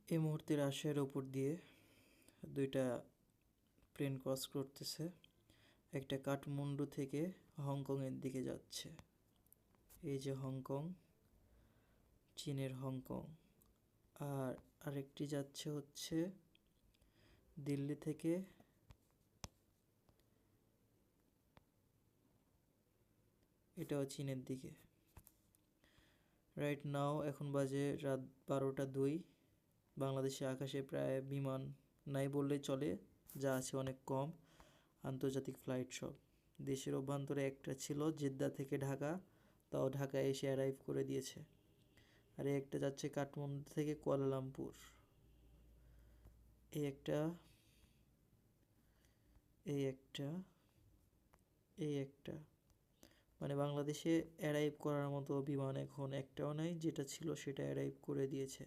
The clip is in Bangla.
এই মুহূর্তে রাশিয়ার উপর দিয়ে দুইটা প্লেন ক্রস করতেছে। একটা কাঠমান্ডু থেকে হংকংয়ের দিকে যাচ্ছে। এই যে হংকং, চীনের হংকং। আর আরেকটি যাচ্ছে হচ্ছে দিল্লি থেকে এটাও চীনের দিকে। রাইট নাও এখন বাজে রাত 12টা 2। বাংলাদেশে আকাশে প্রায় বিমান নাই বললেই চলে, যা আছে অনেক কম। আন্তর্জাতিক ফ্লাইট সব। দেশের অভ্যন্তরে একটা ছিল জেদ্দা থেকে ঢাকা, তাও ঢাকায় এসে অ্যারাইভ করে দিয়েছে। আর একটা যাচ্ছে কাঠমান্ডু থেকে কুয়ালালামপুর। এই একটা, এই একটা, এই একটা, মানে বাংলাদেশে অ্যারাইভ করার মতো বিমান এখন একটাও নাই। যেটা ছিল সেটা অ্যারাইভ করে দিয়েছে।